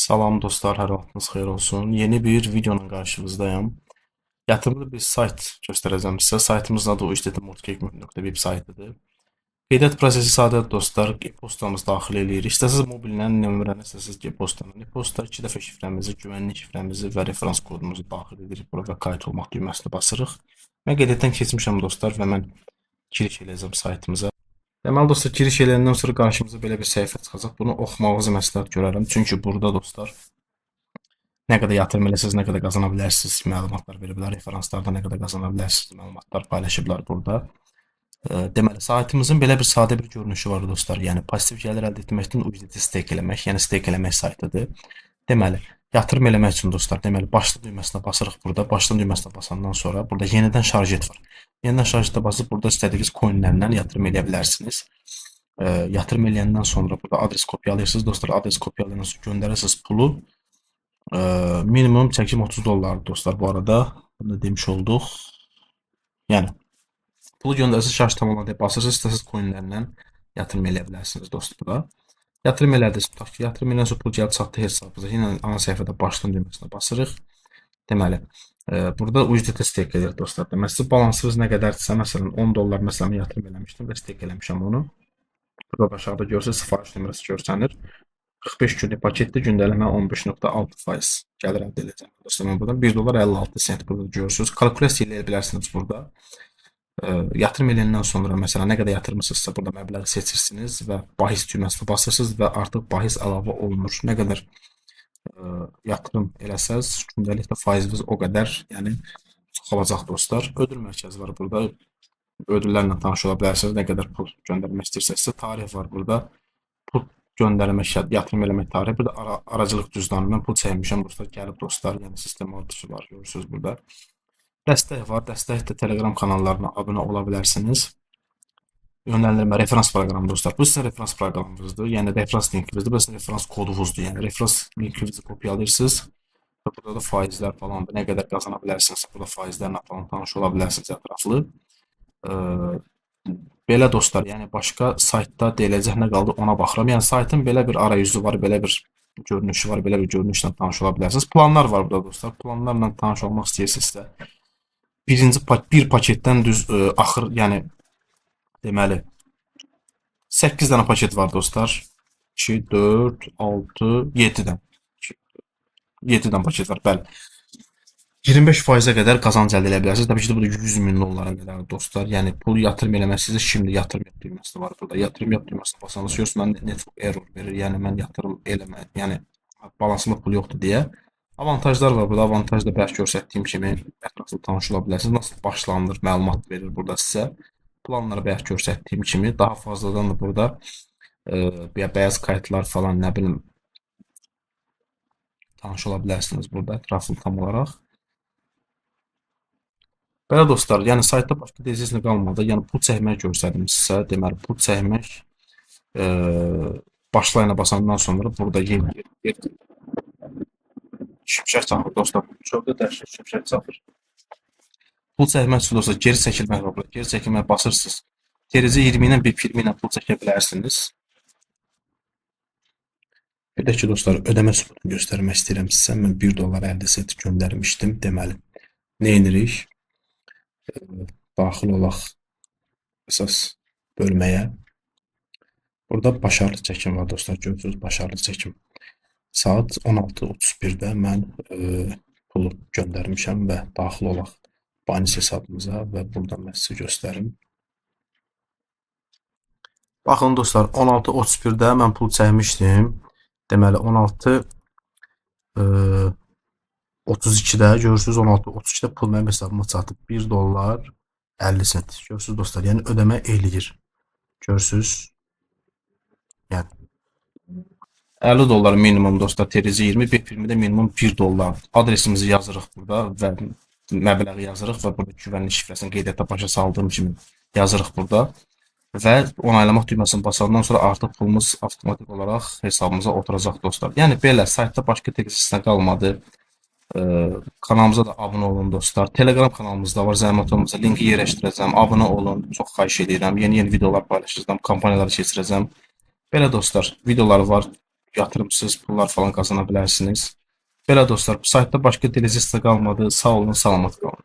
Salam dostlar, hər vaxtınız xeyir olsun. Yeni bir videonun qarşınızdayım. Yatırımlı bir sayt göstərəcəm sizə. Saytımızın adı ucdtmortgage.web saytıdır. Qeydiyyat prosesi sadədir dostlar. E-postamızı daxil edirik. İstəsiniz mobildən nömrəni, istəsiniz e-postanı. E-posta 2 dəfə şifrəmizi, güvənlik şifrəmizi və referans kodumuzu daxil edirik. Bura və kayıt olmaq düyməsini basırıq. Mən qeydiyyatdan keçmişəm dostlar və mən giriş edəcəm saytımıza. Deməli dostlar, giriş edəndən sonra qarşımıza belə bir səhifə çıxacaq. Bunu oxumağınızı məsləhət görərəm. Çünki burada dostlar nə qədər yatırım eləsəniz, nə qədər qazana bilərsiniz məlumatlar veriblər. Referanslarda nə qədər qazana bilərsiniz məlumatlar paylaşıblar burada. Deməli, saytımızın belə bir sadə bir görünüşü var dostlar. Yəni pasiv gəlir əldə etmək üçün USDT stake eləmək, yəni stake eləmək saytıdır. Deməli, yatırım eləmək üçün dostlar, deməli başla düyməsinə basırıq burada. Başla düyməsinə basandan sonra burada yenidən şarjet var. Yenidən şarjetə basıb burada istədiyiniz coinlərlə yatırım edə bilərsiniz. Yatırım eləyəndən sonra burada adres kopyalayırsınız dostlar. Adres kopyalayandan sonra göndərirsiniz pulu. Minimum çəkim $30 dostlar bu arada. Bunu da demiş olduq. Yəni pulu göndərirsiniz, şarj tamamladı, basırsınız, istəsiniz coinlərlə yatırım eləyə bilərsiniz dostlar. Yatırım elədiniz, tutaq ki, yatırım eləyəndən sonra pul gəlib çatdı hesabınıza. Yenə ana səhifədə başlan düyməsinə basırıq. Deməli, burada USDT stake edir dostlar. Deməli, sizin balansınız nə qədərdirsə, məsələn $10 məsələn yatırım eləmişdim və stake eləmişəm onu. Burada aşağıda görürsünüz, sifariş nömrəsi görsənir. 45 günlük paketli gündəlikmə 15.6% gəlir əldə edəcəm. Dostlar, mən buradan $1.56 burada görürsünüz. Kalkulasiya eləyə bilərsiniz burada. Yatırım eləyəndən sonra məsələn nə qədər yatırmısınızsa burada məbləği seçirsiniz və bahis düyməsinə basırsınız və artıq bahis əlavə olunur. Nə qədər yatırım eləsəz, gündəlikdə faiziniz o qədər, yəni çoxalacaq dostlar. Ödül mərkəzi var burada. Ödüllərlə tanış ola bilərsiniz. Nə qədər pul göndərmək istəyirsənizsə, tarix var burada. Pul göndərmək, yatırım eləmək tarihi. Burada aracılıq cüzdanı. Mən pul çəkmişəm dostlar, gəlib dostlar, yəni sistem artışı var, görürsünüz burada. Dəstək var. Dəstək də Telegram kanallarına abunə ola bilərsiniz. Yönləndirmə referans proqramı dostlar. Bu sizin referans proqramınızdır. Yəni referans linkinizdir. Bu sizin referans kodunuzdur. Yəni referans linkinizi kopyalayırsınız. Və burada da faizlər falan da nə qədər qazana bilərsiniz. Burada faizlərlə falan tanış ola bilərsiniz ətraflı. Belə dostlar, yəni başqa saytda deyiləcək nə qaldı ona baxıram. Yəni saytın belə bir arayüzü var, belə bir görünüşü var, belə bir görünüşlə tanış ola bilərsiniz. Planlar var burada dostlar. Planlarla tanış olmaq istəyirsinizsə bir paketdən düz axır, yəni deməli 8 dənə paket var dostlar. 2, 4, 6, 7-dən. 7-dən paket var, bəli. 25%-ə qədər qazanc əldə edə bilərsiniz. Təbii ki, də burada $100.000 qədər dostlar. Yəni pul yatırım eləməsiniz, şimdi yatırım yap düyməsi var burada. Yatırım yap düyməsinə basanız görürsünüz, mən network error verir. Yəni mən yatırım eləmə, yəni balansımda pul yoxdur deyə. Avantajlar var burada. Avantaj da bəlkə göstərdiyim kimi ətraflı tanış ola bilərsiniz. Nasıl başlanılır məlumat verir burada sizə. Planları bəlkə göstərdiyim kimi daha fazladan da burada bəyaz kayıtlar falan nə bilim tanış ola bilərsiniz burada ətraflı tam olaraq. Belə dostlar, yəni saytda başqa deyəcəyiniz nə qalmadı. Yəni pul çəkmək göstərdim sizə. Deməli pul çəkmək başlayana basandan sonra burada yeni şimşək çaxır dostlar. Çox da dəhşət şimşək çaxır. Pul çəkmək üçün dostlar geri çəkilmək var burada. Geri çəkilməyə basırsınız. Gerici 20 ilə bir filmi ilə pul çəkə bilərsiniz. Bir də ki dostlar, ödəmə sübutunu göstərmək istəyirəm sizə. Mən $1.50 göndərmişdim. Deməli, nə edirik? Daxil olaq əsas bölməyə. Burada başarılı çəkim var dostlar. Görürsünüz, başarılı çəkim. Saat 16:31-də mən pulu göndərmişəm və daxil olaq Binance hesabımıza və buradan mən sizə göstərim. Baxın dostlar, 16:31-də mən pul çəkmişdim. Deməli 16:32-də görürsünüz, 16:32-də pul mənim hesabıma çatıb $1.50. Görürsünüz dostlar, yəni ödəmə eləyir. Görürsünüz. Yəni $50 minimum dostlar, terici 20, bir filmdə minimum $1. Adresimizi yazırıq burada və məbləği yazırıq və burada güvənlik şifrəsini qeydiyyata başa saldığım kimi yazırıq burada və onaylamaq düyməsini basandan sonra artıq pulumuz avtomatik olaraq hesabımıza oturacaq dostlar. Yəni belə saytda başqa tekstlə qalmadı. Kanalımıza da abunə olun dostlar. Telegram kanalımızda var, zəhmət olmasa linki yerləşdirəcəm. Abunə olun. Çox xahiş edirəm. Yeni videolar paylaşacağam, kampanyaları keçirəcəm. Belə dostlar, videolar var. yatırımsız pullar falan qazana bilərsiniz. Belə dostlar, bu saytda başqa dilizistə qalmadı. Sağ olun, salamat qalın.